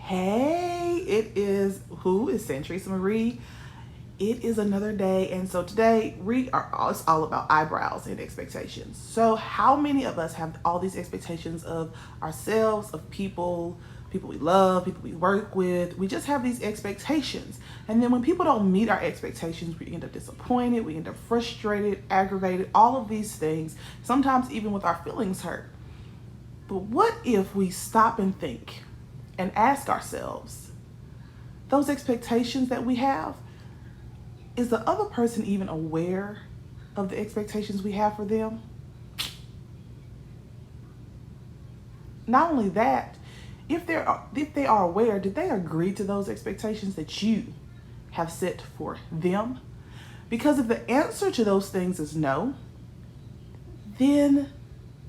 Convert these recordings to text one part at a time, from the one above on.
Hey, it is Century Marie. It is another day, and so today it's all about eyebrows and expectations. So, how many of us have all these expectations of ourselves, of people we love, people we work with? We just have these expectations, and then when people don't meet our expectations, we end up disappointed, we end up frustrated, aggravated, all of these things. Sometimes even with our feelings hurt. But what if we stop and think and ask ourselves, those expectations that we have, is the other person even aware of the expectations we have for them? Not only that, if they are aware, did they agree to those expectations that you have set for them? Because if the answer to those things is no, then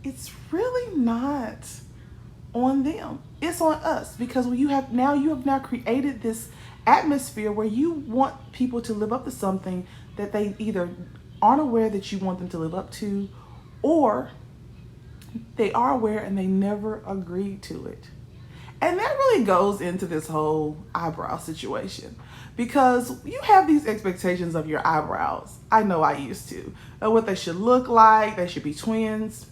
it's really not on them. It's on us, because you have now created this atmosphere where you want people to live up to something that they either aren't aware that you want them to live up to, or they are aware and they never agreed to it. And that really goes into this whole eyebrow situation, because you have these expectations of your eyebrows. I know I used to. What they should look like. They should be twins.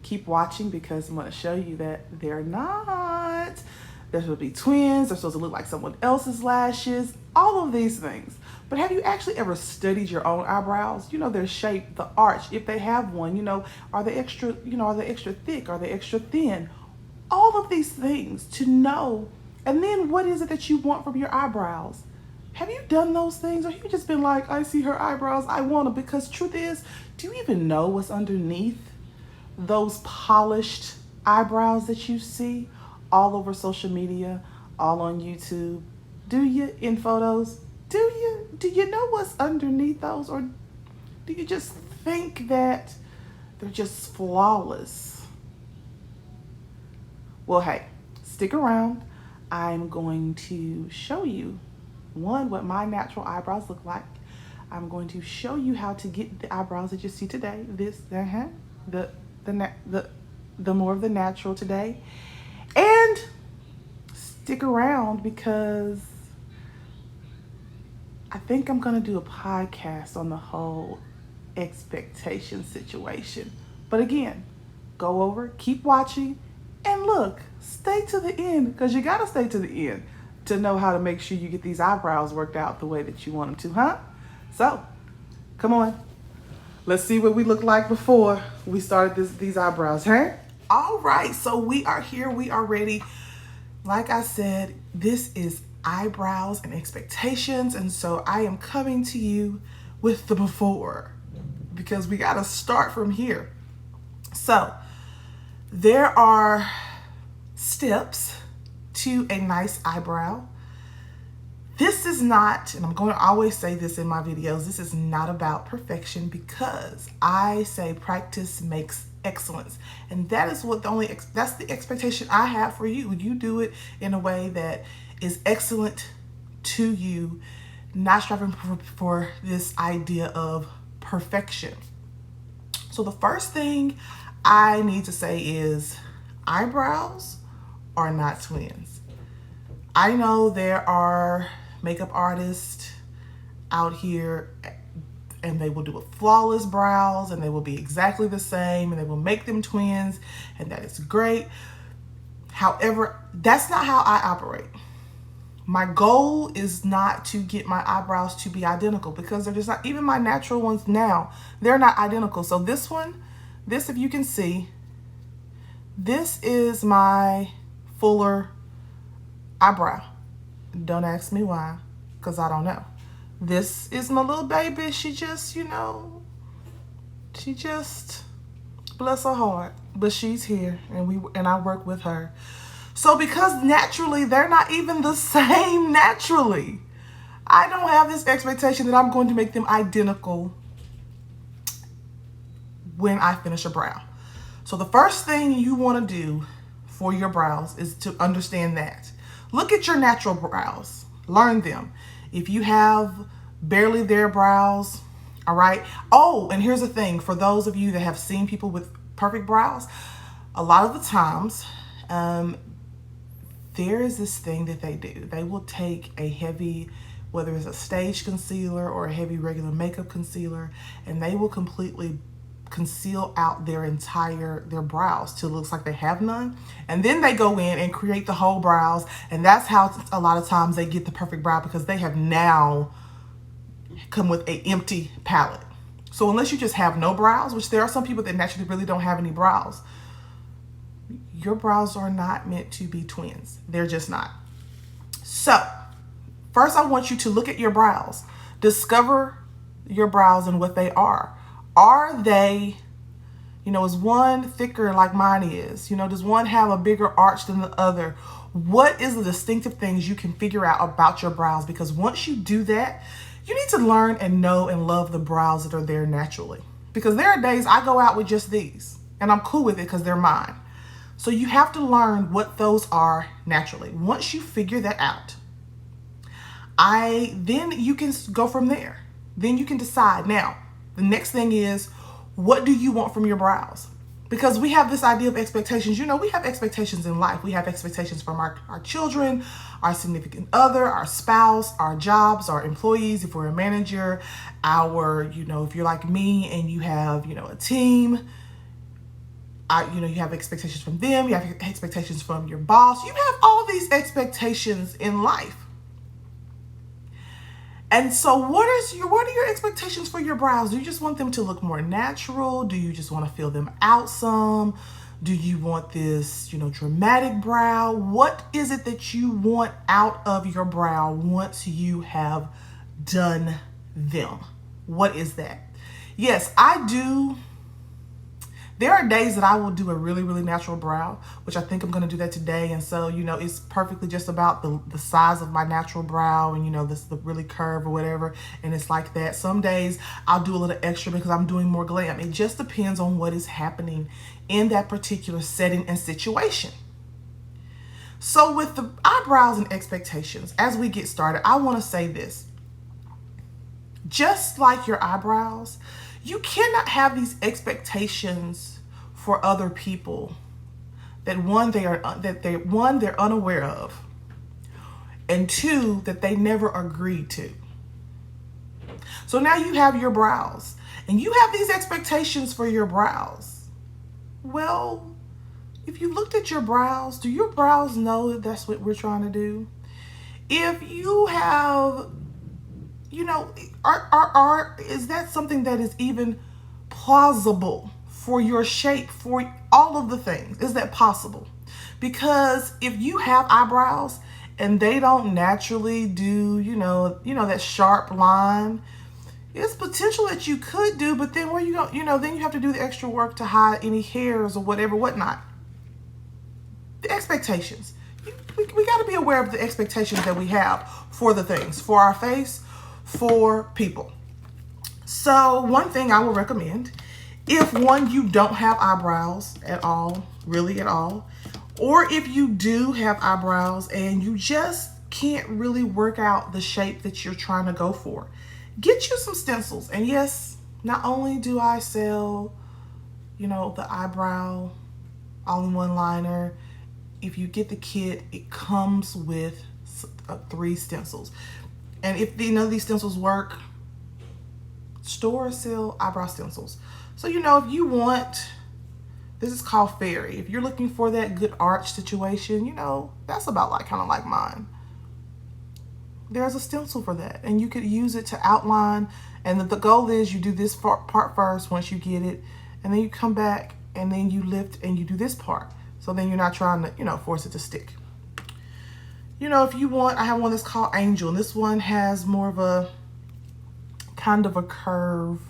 Keep watching, because I'm going to show you that they're not. They're supposed to be twins. They're supposed to look like someone else's lashes. All of these things. But have you actually ever studied your own eyebrows? You know, their shape, the arch, if they have one. You know, are they extra thick? Are they extra thin? All of these things to know. And then what is it that you want from your eyebrows? Have you done those things? Or have you just been like, I see her eyebrows, I want them? Because truth is, do you even know what's underneath those polished eyebrows that you see all over social media, all on YouTube? Do you, in photos? Do you know what's underneath those? Or do you just think that they're just flawless? Well, hey, stick around. I'm going to show you, one, what my natural eyebrows look like. I'm going to show you how to get the eyebrows that you see today. The more of the natural today. And stick around, because I think I'm going to do a podcast on the whole expectation situation. But again, go over, keep watching, and look, stay to the end, because you got to stay to the end to know how to make sure you get these eyebrows worked out the way that you want them to, huh? So, come on. Let's see what we look like before we started these eyebrows, huh? All right, so we are here. We are ready. Like I said, this is eyebrows and expectations. And so I am coming to you with the before, because we got to start from here. So there are steps to a nice eyebrow. This is not, and I'm going to always say this in my videos, this is not about perfection, because I say practice makes excellence. And that is that's the expectation I have for you. You do it in a way that is excellent to you, not striving for this idea of perfection. So the first thing I need to say is eyebrows are not twins. I know there are makeup artists out here, and they will do a flawless brows, and they will be exactly the same, and they will make them twins, and that is great. However, that's not how I operate. My goal is not to get my eyebrows to be identical, because they're just not. Even my natural ones now, they're not identical. So this, if you can see, this is my fuller eyebrow. Don't ask me why, because I don't know. This is my little baby. She just, bless her heart, but she's here, and I work with her. So because naturally, they're not even the same naturally, I don't have this expectation that I'm going to make them identical when I finish a brow. So the first thing you want to do for your brows is to understand that. Look at your natural brows. Learn them. If you have barely there brows, all right? Oh, and here's the thing. For those of you that have seen people with perfect brows, a lot of the times, there is this thing that they do. They will take a heavy, whether it's a stage concealer or a heavy regular makeup concealer, and they will completely conceal out their brows till it looks like they have none. And then they go in and create the whole brows. And that's how a lot of times they get the perfect brow, because they have now come with an empty palette. So unless you just have no brows, which there are some people that naturally really don't have any brows, your brows are not meant to be twins. They're just not. So first I want you to look at your brows. Discover your brows and what they are. Are they, is one thicker like mine is? Does one have a bigger arch than the other? What is the distinctive things you can figure out about your brows? Because once you do that, you need to learn and know and love the brows that are there naturally. Because there are days I go out with just these and I'm cool with it because they're mine. So you have to learn what those are naturally. Once you figure that out, then you can go from there. Then you can decide. Now, the next thing is, what do you want from your brows? Because we have this idea of expectations. We have expectations in life. We have expectations from our children, our significant other, our spouse, our jobs, our employees, if we're a manager, if you're like me and you have, a team, you have expectations from them, you have expectations from your boss. You have all these expectations in life. And so what are your expectations for your brows? Do you just want them to look more natural? Do you just want to fill them out some? Do you want this, dramatic brow? What is it that you want out of your brow once you have done them? What is that? Yes, I do. There are days that I will do a really, really natural brow, which I think I'm going to do that today. And so, it's perfectly just about the size of my natural brow and, the really curve or whatever. And it's like that. Some days I'll do a little extra because I'm doing more glam. It just depends on what is happening in that particular setting and situation. So with the eyebrows and expectations, as we get started, I want to say this. Just like your eyebrows, you cannot have these expectations for other people that they're unaware of, and two, that they never agreed to. So now you have your brows and you have these expectations for your brows. Well, if you looked at your brows, do your brows know that that's what we're trying to do? If you have, is that something that is even plausible for your shape, for all of the things? Is that possible? Because if you have eyebrows and they don't naturally do, that sharp line, it's potential that you could do, but then where you go, then you have to do the extra work to hide any hairs or whatnot. The expectations. We got to be aware of the expectations that we have for the things, for our face, for people. So one thing I will recommend, if you don't have eyebrows at all, really at all, or if you do have eyebrows and you just can't really work out the shape that you're trying to go for, get you some stencils. And yes, not only do I sell, the eyebrow all-in-one liner, if you get the kit, it comes with 3 stencils. And if none of these stencils work, store or sell eyebrow stencils. So, if you want, this is called fairy. If you're looking for that good arch situation, that's about kind of like mine. There's a stencil for that. And you could use it to outline. And the goal is you do this part first once you get it. And then you come back and then you lift and you do this part. So then you're not trying to, force it to stick. If you want, I have one that's called Angel, and this one has more of a kind of a curve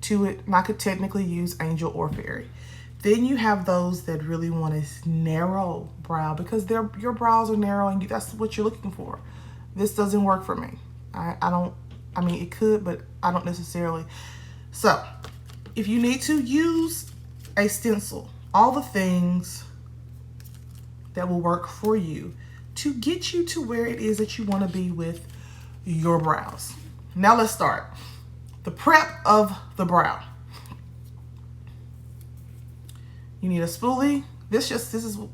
to it, and I could technically use Angel or Fairy. Then you have those that really want a narrow brow because your brows are narrow and that's what you're looking for. This doesn't work for me. It could, but I don't necessarily. So if you need to use a stencil, all the things that will work for you to get you to where it is that you want to be with your brows. Now let's start. The prep of the brow. You need a spoolie, this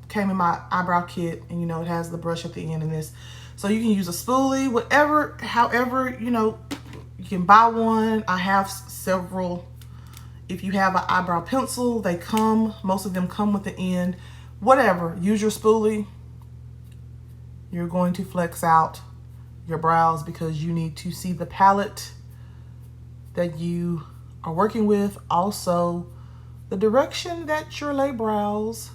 came in my eyebrow kit, and you know, it has the brush at the end in this. So you can use a spoolie, whatever, however, you know, you can buy one. I have several. If you have an eyebrow pencil, they come, most of them come with the end. Whatever, use your spoolie. You're going to flex out your brows because you need to see the palette that you are working with. Also, the direction that your laybrows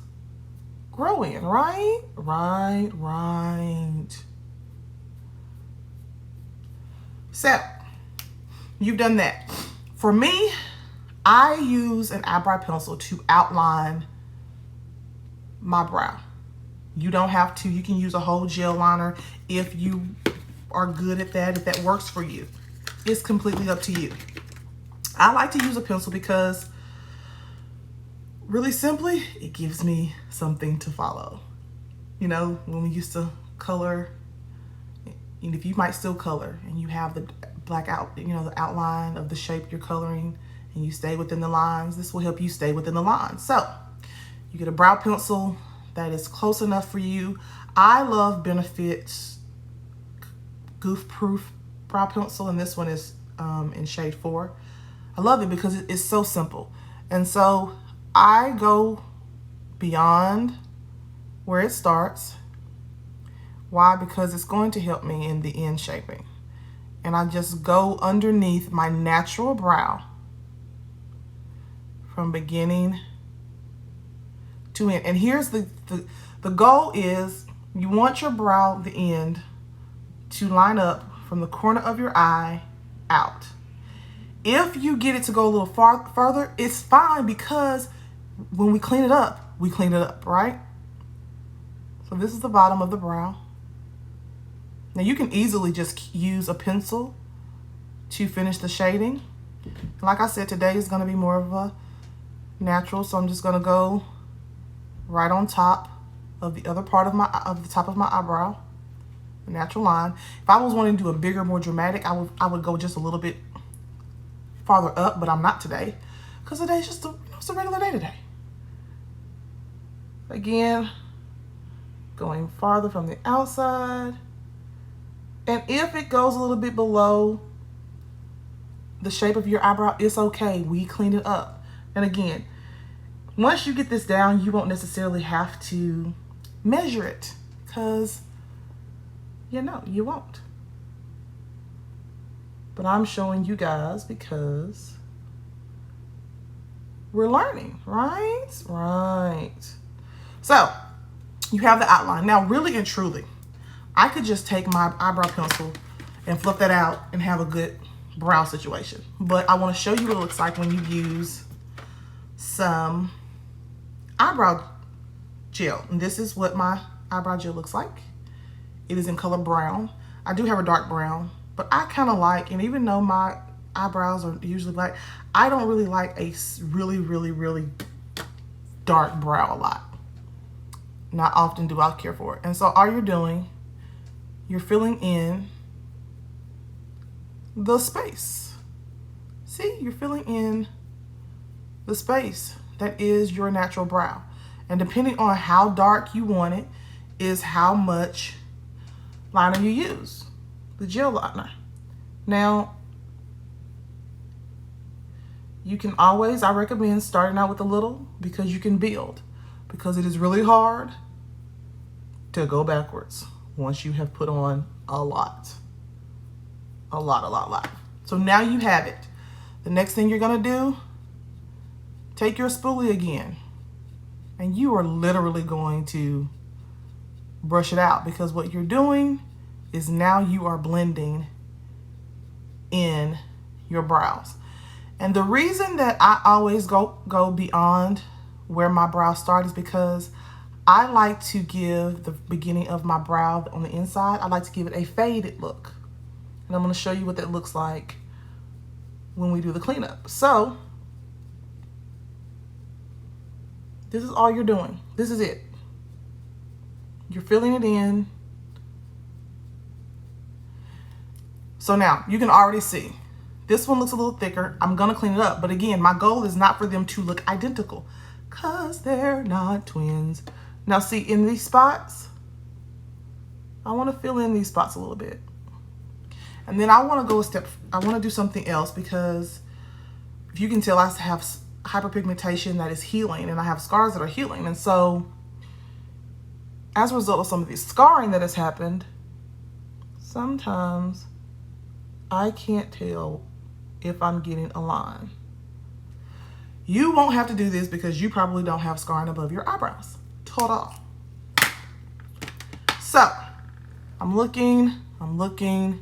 grow in, right? Right. So, you've done that. For me, I use an eyebrow pencil to outline my brow. You don't have to. You can use a whole gel liner if you are good at that, if that works for you. It's completely up to you. I like to use a pencil because, really simply, it gives me something to follow. You know, when we used to color, and if you might still color and you have the black out, you know, the outline of the shape you're coloring, and you stay within the lines, this will help you stay within the lines. So you get a brow pencil that is close enough for you. I love Benefit's Goof Proof brow pencil, and this one is in shade 4. I love it because it's so simple. And so I go beyond where it starts. Why? Because it's going to help me in the end shaping. And I just go underneath my natural brow from beginning to end. And here's the goal is you want your brow, the end, to line up from the corner of your eye out. If you get it to go a little further, it's fine, because when we clean it up, right? So this is the bottom of the brow. Now you can easily just use a pencil to finish the shading. Like I said, today is going to be more of a natural, so I'm just going to go right on top of the other part of the top of my eyebrow, the natural line. If I was wanting to do a bigger, more dramatic, I would go just a little bit farther up, but I'm not today, because today's just it's a regular day today. Again, going farther from the outside. And if it goes a little bit below the shape of your eyebrow, it's okay. We clean it up. And again, once you get this down, you won't necessarily have to measure it, because you know, you won't. But I'm showing you guys because we're learning, right? Right. So you have the outline. Now, really and truly, I could just take my eyebrow pencil and flip that out and have a good brow situation. But I want to show you what it looks like when you use some eyebrow gel. And this is what my eyebrow gel looks like. It is in color brown. I do have a dark brown, but I kind of like, and even though my eyebrows are usually black, I don't really like a really dark brow a lot. Not often do I care for it. And so all you're doing, you're filling in the space. See, you're filling in the space that is your natural brow. And depending on how dark you want it is how much liner you use, the gel liner. Now, you can always, I recommend starting out with a little, because you can build, because it is really hard to go backwards once you have put on a lot. So now you have it. The next thing you're gonna do, take your spoolie again, and you are literally going to brush it out, because what you're doing is now you are blending in your brows. And the reason that I always go beyond where my brows start is because I like to give the beginning of my brow on the inside, I like to give it a faded look. And I'm going to show you what that looks like when we do the cleanup. So this is all you're doing. This is it. You're filling it in. So now you can already see this one looks a little thicker. I'm going to clean it up. But again, my goal is not for them to look identical, 'cause they're not twins. Now see, in these spots, I want to fill in these spots a little bit. And then I want to go a step, I want to do something else, because if you can tell, I have hyperpigmentation that is healing, and I have scars that are healing. And so as a result of some of the scarring that has happened, sometimes I can't tell if I'm getting a line. You won't have to do this because you probably don't have scarring above your eyebrows. Ta-da. So I'm looking, I'm liking.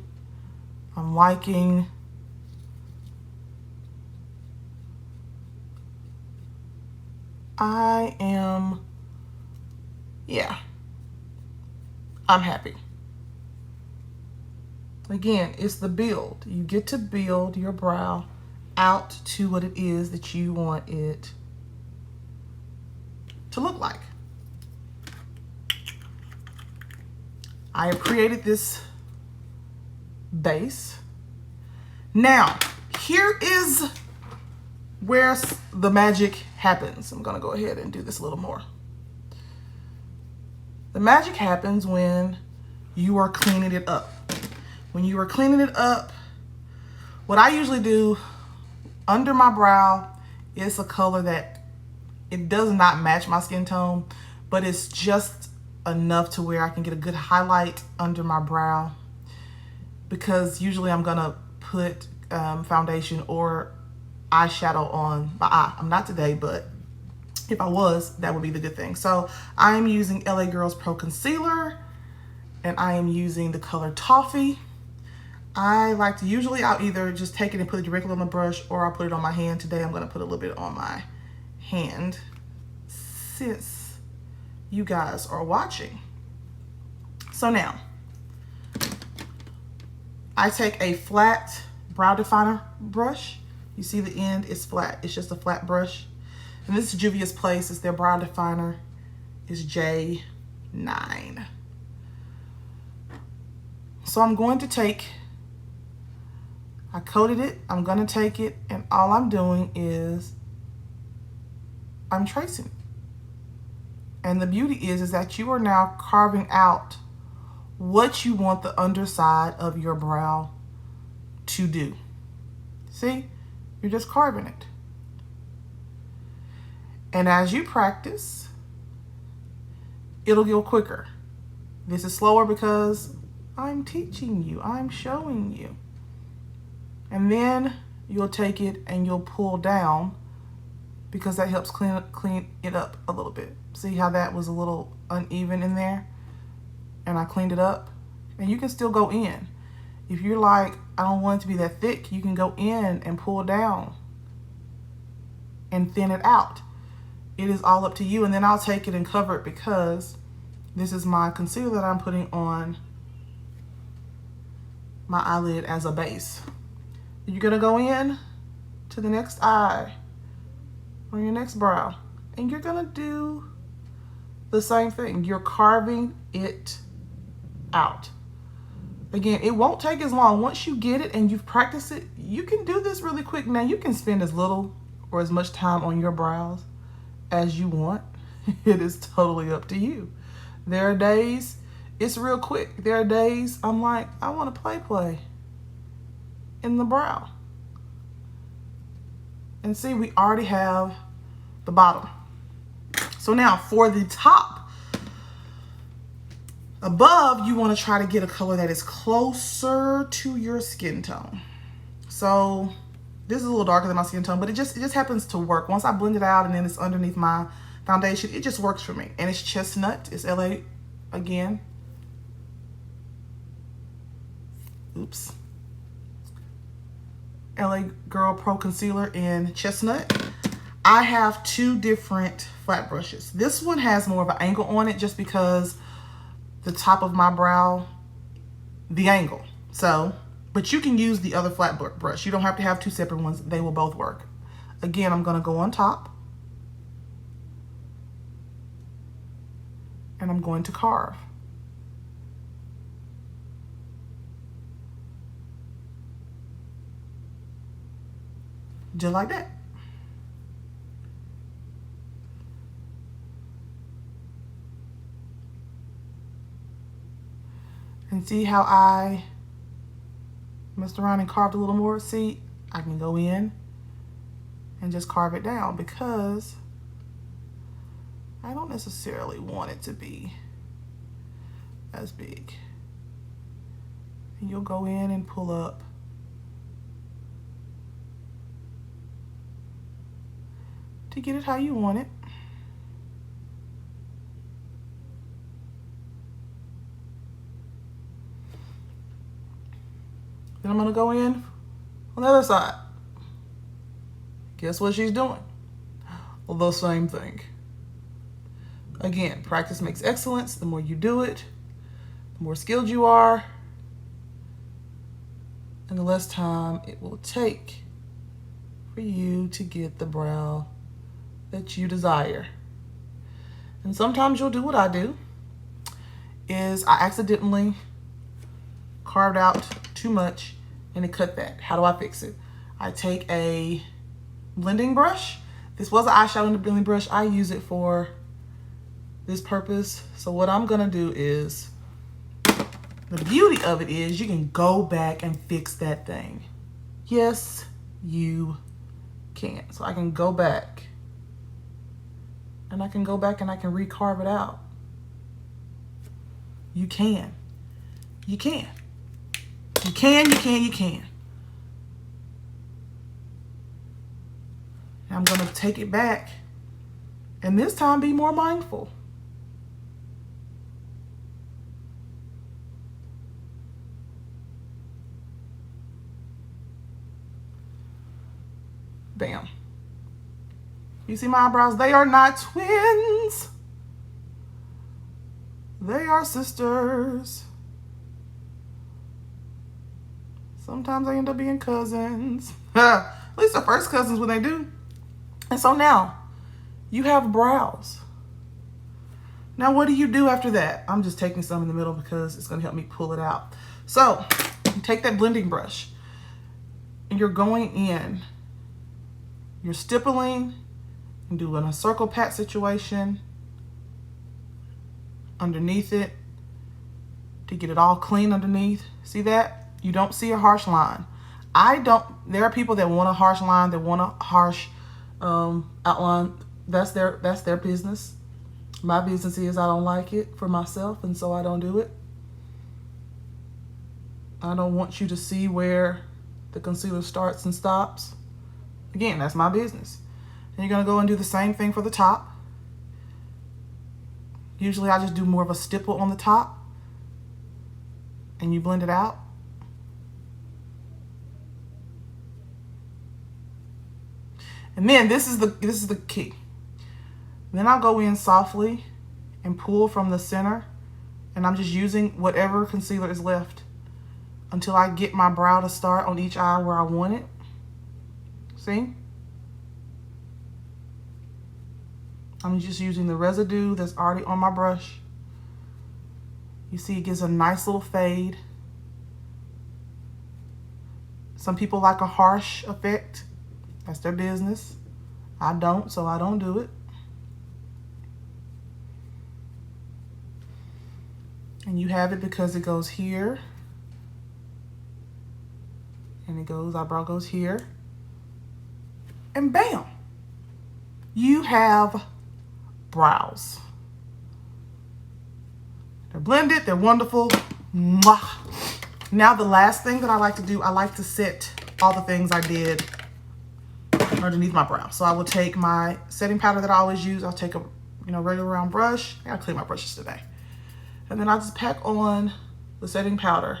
Yeah, I'm happy. Again, it's the build. You get to build your brow out to what it is that you want it to look like. I have created this base. Now, here is where the magic happens. I'm gonna go ahead and do this a little more. The magic happens when you are cleaning it up. When you are cleaning it up, what I usually do under my brow is a color that it does not match my skin tone, but it's just enough to where I can get a good highlight under my brow, because usually I'm gonna put foundation or eyeshadow on my eye. I'm not today, but if I was, that would be the good thing. So I am using LA Girls Pro Concealer, and I am using the color Toffee. I like to, usually I'll either just take it and put it directly on the brush, or I'll put it on my hand. Today I'm gonna put a little bit on my hand since you guys are watching. So now, I take a flat brow definer brush. You see the end is flat, it's just a flat brush. And this is Juvia's Place, it's their brow definer, is J9. So I'm going to take, I coated it, I'm gonna take it, and all I'm doing is I'm tracing it. And the beauty is that you are now carving out what you want the underside of your brow to do. See, you're just carving it. And as you practice, it'll go quicker. This is slower because I'm teaching you, I'm showing you. And then you'll take it and you'll pull down, because that helps clean it up a little bit. See how that was a little uneven in there? And I cleaned it up. And you can still go in. If you're like, I don't want it to be that thick, you can go in and pull down and thin it out. It is all up to you. And then I'll take it and cover it, because this is my concealer that I'm putting on my eyelid as a base. You're gonna go in to the next eye on your next brow, and you're gonna do the same thing. You're carving it out. Again, it won't take as long. Once you get it and you've practiced it, you can do this really quick. Now you can spend as little or as much time on your brows as you want. It is totally up to you. There are days it's real quick. There are days I'm like, I want to play in the brow. And see, we already have the bottom. So now for the top, above, you want to try to get a color that is closer to your skin tone. So this is a little darker than my skin tone, but it just happens to work. Once I blend it out and then it's underneath my foundation, it just works for me. And it's Chestnut. It's LA again. Oops. LA Girl Pro Concealer in Chestnut. I have two different flat brushes. This one has more of an angle on it just because the top of my brow, the angle. So, but you can use the other flat brush. You don't have to have two separate ones. They will both work. Again, I'm gonna go on top. And I'm going to carve. Just like that. And see how I messed around and carved a little more? See, I can go in and just carve it down because I don't necessarily want it to be as big. And you'll go in and pull up to get it how you want it. Then I'm gonna go in on the other side. Guess what she's doing? Well, the same thing. Again, practice makes excellence. The more you do it, the more skilled you are, and the less time it will take for you to get the brow that you desire. And sometimes you'll do what I do, is I accidentally carved out too much and it cut that. How do I fix it? I take a blending brush. This was an eyeshadow blending brush. I use it for this purpose. So what I'm gonna do is, the beauty of it is you can go back and fix that thing. Yes, you can. So I can go back and I can recarve it out. You can. You can. You can. And I'm gonna take it back and this time be more mindful. Bam. You see my eyebrows? They are not twins. They are sisters. Sometimes they end up being cousins. At least the first cousins when they do. And so now you have brows. Now what do you do after that? I'm just taking some in the middle because it's going to help me pull it out. So you take that blending brush and you're going in. You're stippling and doing a circle pat situation underneath it to get it all clean underneath. See that? You don't see a harsh line. There are people that want a harsh line, that want a harsh outline. That's their business. My business is I don't like it for myself, and so I don't do it. I don't want you to see where the concealer starts and stops. Again, that's my business. And you're gonna go and do the same thing for the top. Usually I just do more of a stipple on the top and you blend it out. And then this is the key. Then I'll go in softly and pull from the center, and I'm just using whatever concealer is left until I get my brow to start on each eye where I want it. See? I'm just using the residue that's already on my brush. You see it gives a nice little fade. Some people like a harsh effect. That's their business. I don't, so I don't do it. And you have it because it goes here. And it goes, eyebrow goes here. And bam! You have brows. They're blended, they're wonderful. Mwah. Now the last thing that I like to do, I like to set all the things I did underneath my brow. So I will take my setting powder that I always use. I'll take a regular round brush. I gotta clean my brushes today. And then I just pack on the setting powder.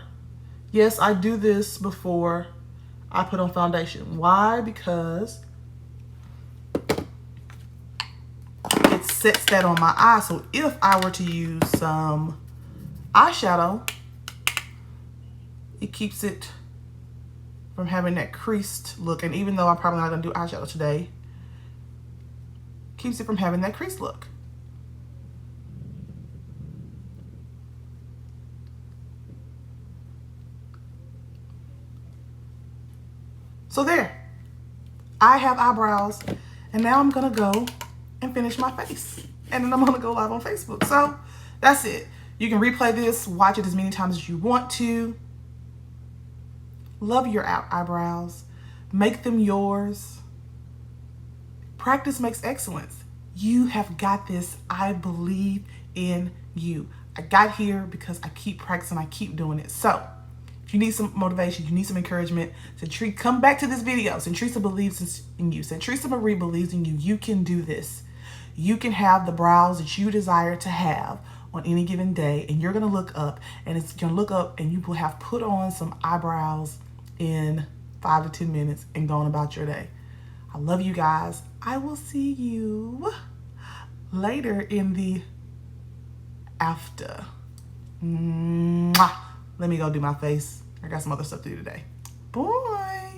Yes, I do this before I put on foundation. Why? Because it sets that on my eye. So if I were to use some eyeshadow, it keeps it from having that creased look. And even though I'm probably not gonna do eyeshadow today, keeps it from having that creased look. So there, I have eyebrows, and now I'm gonna go and finish my face. And then I'm gonna go live on Facebook. So that's it. You can replay this, watch it as many times as you want to. Love your eyebrows. Make them yours. Practice makes excellence. You have got this. I believe in you. I got here because I keep practicing. I keep doing it. So if you need some motivation, you need some encouragement, come back to this video. Centrisa believes in you. Centrisa Marie believes in you. You can do this. You can have the brows that you desire to have on any given day, and you're going to look up, and it's going to look up, and you will have put on some eyebrows in 5 to 10 minutes and gone about your day. I love you guys. I will see you later in the after. Mwah. Let me go do my face. I got some other stuff to do today. Bye.